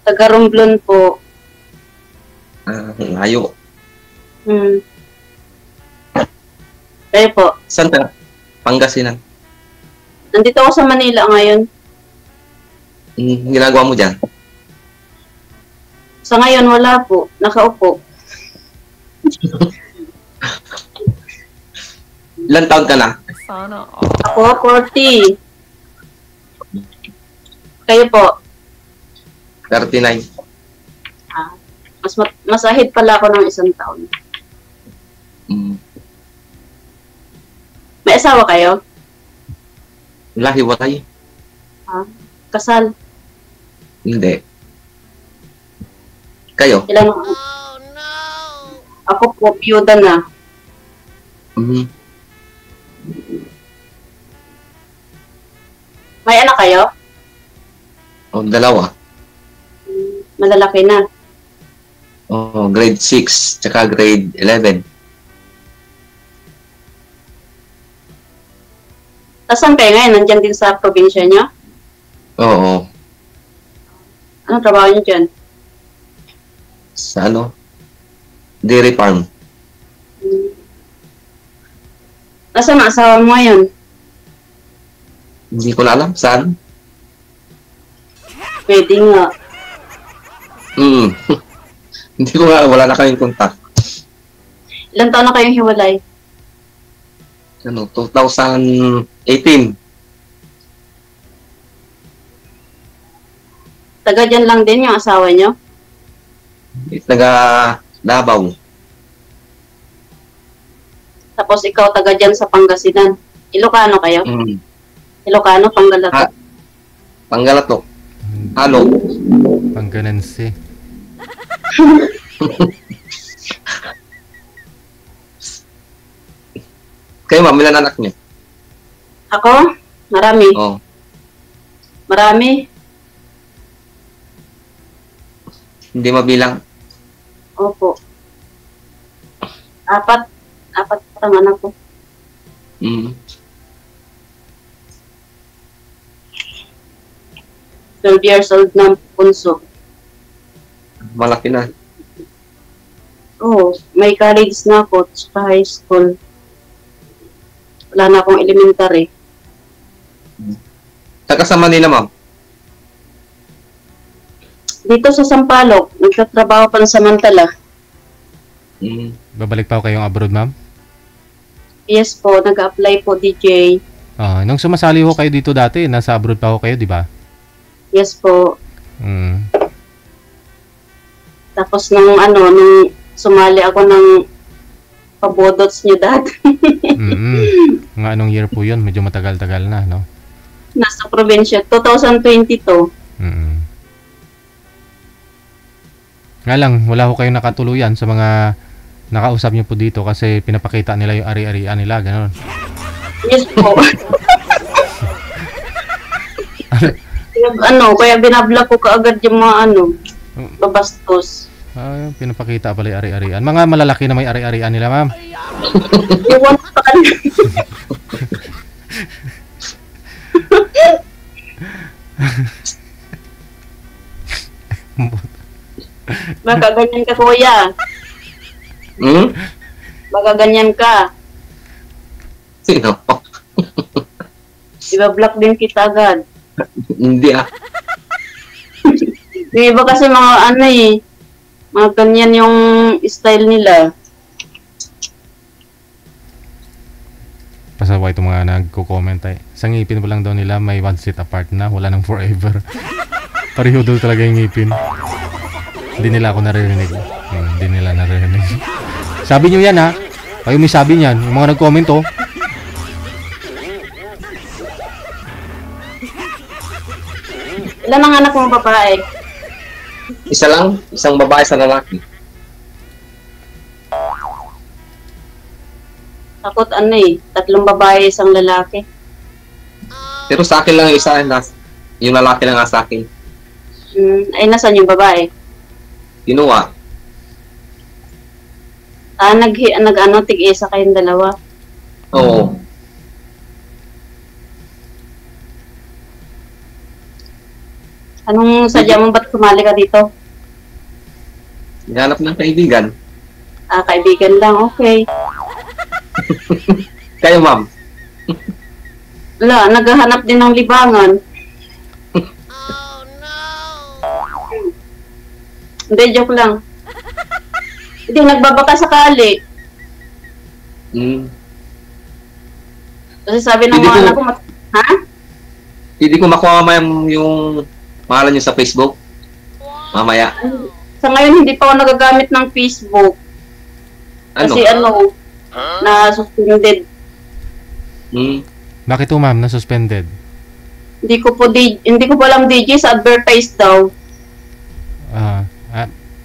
Taga Romblon po. Layo. Kayo po? Saan ka? Pangasinan. Nandito ako sa Manila ngayon. Ginagawa mo dyan? Sa ngayon, wala po. Nakaupo. Ilan taon ka na? Sana Ako, 40. Kayo po? 39. Mas ahit pala ako ng 1 taon. May asawa kayo? Wala, hiwalay. Kasal? Hindi. Kayo? Ilan? Ako po, piyuda na. May anak kayo? Dalawa. Malalaki na. Grade 6, tsaka grade 11. Saan kayo ngayon? Nandyan din sa probinsya niyo? Oo. Anong trabaho niyo dyan? Sa dairy farm. Nasaan ang asawa mo ngayon? Hindi ko na alam. Saan? Pwede nga. Hindi ko nga, wala na kaming kontak. Ilang taon na kayong hiwalay? 2018. Taga dyan lang din yung asawa niyo? Taga Davao. Tapos ikaw taga dyan sa Pangasinan. Ilocano kayo? Ilocano, Panggalato? Panggalato. Halo. Pangganense. Kayo ma'am, ilan anak niyo? Ako? Marami. Oo. Marami? Hindi mabilang. Opo. 4 ang anak ko. 12 years old na punso. Malaki na. Oo, may college na ako sa high school. Wala na akong elementary. Taga sa Manila, ma'am? Dito sa Sampaloc, nagtatrabaho pa sa Mantala. Babalik pa ako kayong abroad, ma'am? Yes po, nag-apply po DJ. Nung sumasali ho kayo dito dati, nasa abroad pa ho kayo, di ba? Yes po. Tapos nung sumali ako ng pabodots niyo dati. Nga anong year po yun? Medyo matagal-tagal na, no? Nasa probinsya, 2022. Nga lang, wala ho kayong nakatuluyan sa mga nakausap niyo po dito kasi pinapakita nila yung ari-arian nila, gano'n. Yes po. Kaya binablog ko kaagad yung mga babastos. Pinapakita pala yung ari-arian. Mga malalaki na may ari-arian nila, ma'am. Iwan ko pa kanina. Baka ganyan ka, kuya. Baka ganyan ka. Sino? Iba-block din kita agad. Hindi Yung iba kasi mga mga ganyan yung style nila. Pasaway itong mga nagko-comment ay. Sa ngipin pa lang daw nila may 1 seat apart na, wala nang forever. Pareho daw talaga yung ngipin. Hindi nila ako naririnig. Hindi nila naririnig. Sabi nyo yan ha. Kayo may sabi niyan. Yung mga nag-comment oh. Ilan ang anak mo babae? Isa lang. Isang babae, isang lalaki. Takot 3 babae, 1 lalaki. Pero sa akin lang yung isa. Yung lalaki lang nga sa akin. Ay, nasan yung babae? Kinuha. Tig-isa kayong dalawa. Oo. Anong sadya mo, ba't sumali ka dito? Hanap ng kaibigan. Kaibigan lang, okay. Kayo, ma'am. Wala, naghahanap din ng libangan. Hindi, joke lang. Hindi, nagbabaka sakali. Kasi sabi ng Hindi mga ko- anak ko, ha? Hindi ko makuha ma'am yung pangalan niyo sa Facebook. Mamaya. Sa ngayon, hindi pa ako nagagamit ng Facebook. Ano? Kasi na-suspended. Bakit po ma'am, na-suspended? Hindi ko pa alam DJ sa advertise daw.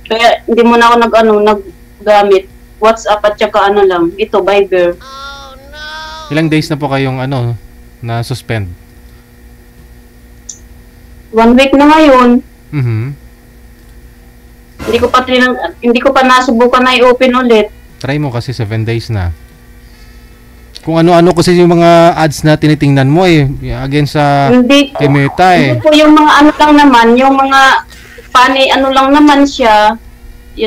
Kaya hindi mo na ako naggamit. WhatsApp at saka lang. Ito, Viber. Ilang days na po kayong na-suspend? 1 week na ngayon. Hindi ko pa nasubukan na i-open ulit. Try mo kasi 7 days na. Kung ano-ano kasi yung mga ads na tinitingnan mo against sa kay Meta Hindi po yung mga lang naman, yung mga lang naman siya.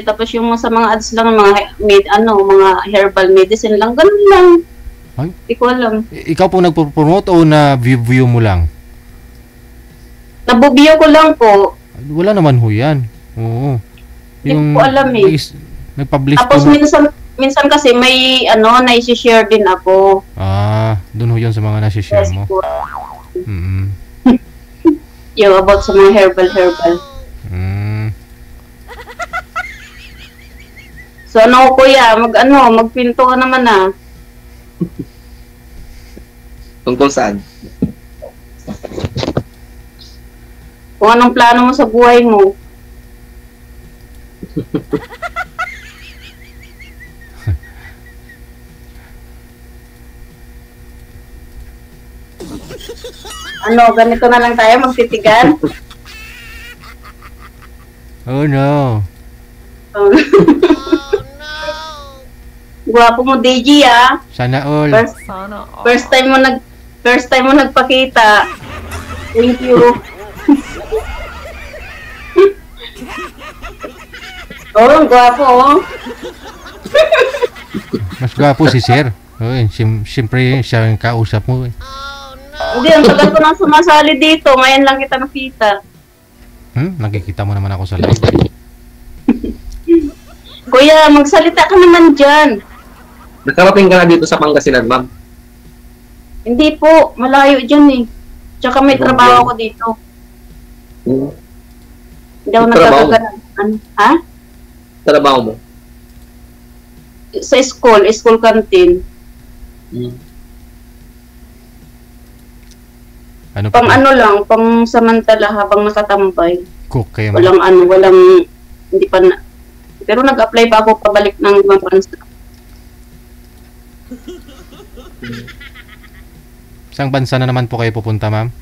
Tapos yung sa mga ads lang, mga mga herbal medicine lang, ganun lang. Ay? Hindi ko alam. Ikaw po nagpo-promote o na-view mo lang? Nabubiyo ko lang po. Wala naman ho yan. Oo. Hindi ko alam Nagpublish Tapos po. minsan kasi may na-share din ako. Doon ho yun sa mga nasi-share mo. Yung about sa mga herbal. So kuya, magpinto ka naman Tungkol saan? Kung anong plano mo sa buhay mo. Ganito na lang tayo magtitigan? Oh no. Guwapo mo, DJ, Sana all. First time mo nagpakita. Thank you. Ang guwapo, Mas gwapo si Sir. Siyempre siya yung kausap mo. Hindi, ang tagal ko nang sumasali dito. Ngayon lang kita nakita. Nakikita mo naman ako sa live. Kuya, magsalita ka naman dyan. Nakarating ka na dito sa Pangasinan, ma'am. Hindi po, malayo dyan Tsaka may trabaho ko dito. Hindi ako nagkakaganap. Ha? Trabaho mo? Sa school canteen. Ano Pang lang, pang samantala habang nakatambay. Cook kayo mo. Hindi pa na. Pero nag-apply pa ako pabalik ng ibang bansa. Saan bansa na naman po kayo pupunta, ma'am?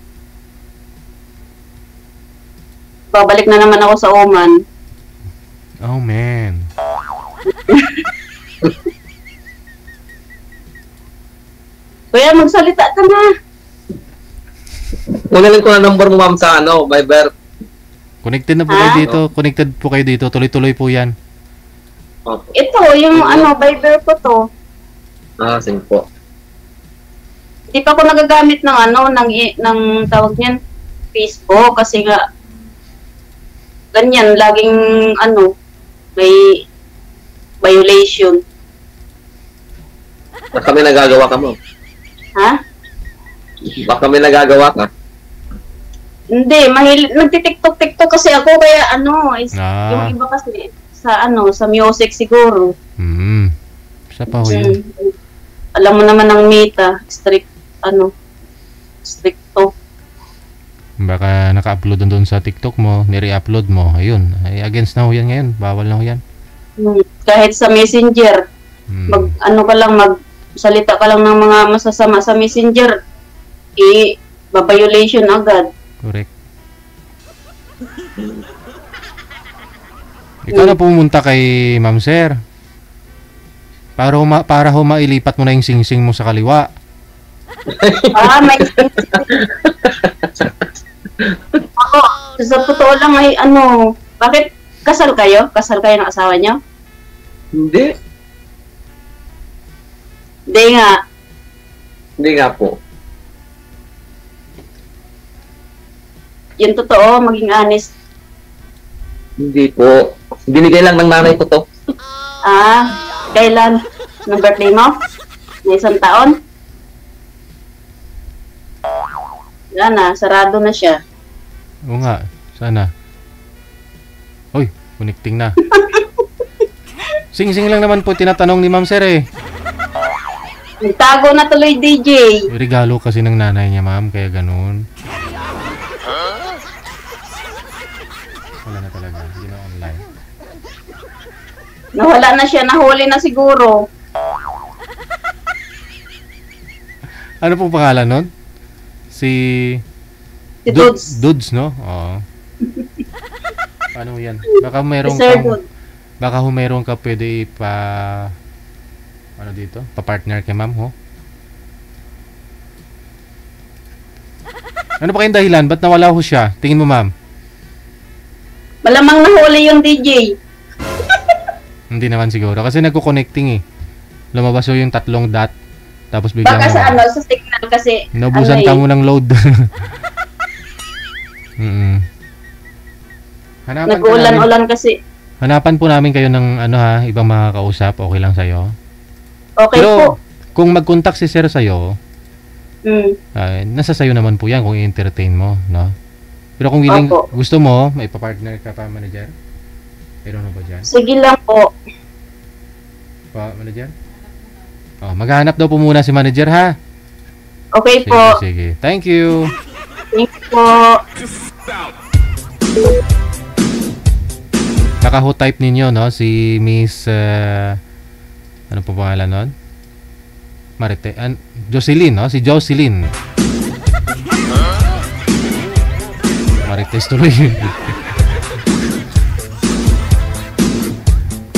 Babalik na naman ako sa Oman. Oh, man. Kuya, magsalita ka na. Kunin ko na number mo, ma'am, sa Viber. Connected na po kayo dito. Connected po kayo dito. Tuloy-tuloy po yan. Ito, yung Viber ko to. Sige po. Hindi pa ako nagagamit ng tawag niyan, Facebook, kasi nga, ganyan, laging, may violation. Baka may nagagawa ka mo. Ha? Baka may nagagawa ka. Hindi, nagtitiktok kasi ako, kaya yung iba kasi, sa music siguro. Sa pa ho yun. Alam mo naman ang Meta, stricto. Baka naka-upload doon sa TikTok mo, nire-upload mo, ayun. Ay, against na ho yan ngayon. Bawal na ho yan. Kahit sa Messenger, magsalita ka lang ng mga masasama sa Messenger, violation agad. Correct. Ikaw na pumunta kay Ma'am Sir. Para mailipat mo na yung sing-sing mo sa kaliwa. May Sa totoo lang ay ano, bakit kasal kayo? Kasal kayo ng asawa niyo? Hindi. Hindi nga. Hindi nga po. Yung totoo, maging honest. Hindi po. Binigay lang ng nanay ko to. Kailan? Nung birthday mo? Na isang taon? Wala na, sarado na siya. Oo nga, sana. Uy, connecting na. Sing-sing lang naman po tinatanong ni Ma'am Sir eh. Nagtago na tuloy, DJ. Regalo kasi ng nanay niya, ma'am, kaya ganun. Wala na talaga, hindi na online. Nawala na siya, nahuli na siguro. Ano pong pangalan nun? Si Dudes. Dudes, no? Oo. Paano yan? Baka meron Sir kang... Dudes. Baka meron ka pwede ano dito? Pa-partner kay ma'am, ho? Ano pa kayong dahilan? Ba't nawala ho siya? Tingin mo, ma'am? Malamang nahuli yung DJ. Hindi naman siguro. Kasi nagko-connecting eh. Lumabas ho yung 3 dot. Tapos biglang... Baka sa ano, sa signal kasi. Naubusan ano ka mo ng load. Hanapan ka namin. Nag-ulan-ulan kasi. Hanapan po namin kayo ng ano ha, ibang makakausap. Okay lang sa'yo. Okay Pero, po. kung mag-contact si sir sa'yo, Mm. nasa sayo naman po yan kung i-entertain mo, no? Pero kung willing, Opo. gusto mo, may pa-partner ka pa, manager? Meron na ba dyan? Sige lang po. Pa, manager? Oh, maghahanap daw po muna si manager, ha? Okay Sige, po. sige. Thank you. Thank you po. Naka-ho-type ninyo, no? Si Miss, ano po pangalan nun? Jocelyn, no? Si Jocelyn. Marites tuloy.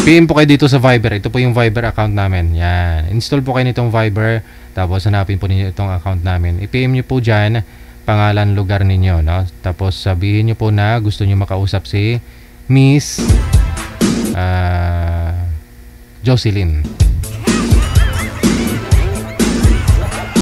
PM po kayo dito sa Viber. Ito po yung Viber account namin. Yan. Install po kayo nitong Viber. Tapos hanapin po ninyo itong account namin. I-PM nyo po dyan pangalan, lugar ninyo, no? Tapos sabihin nyo po na gusto nyo makausap si Miss Jocelyn.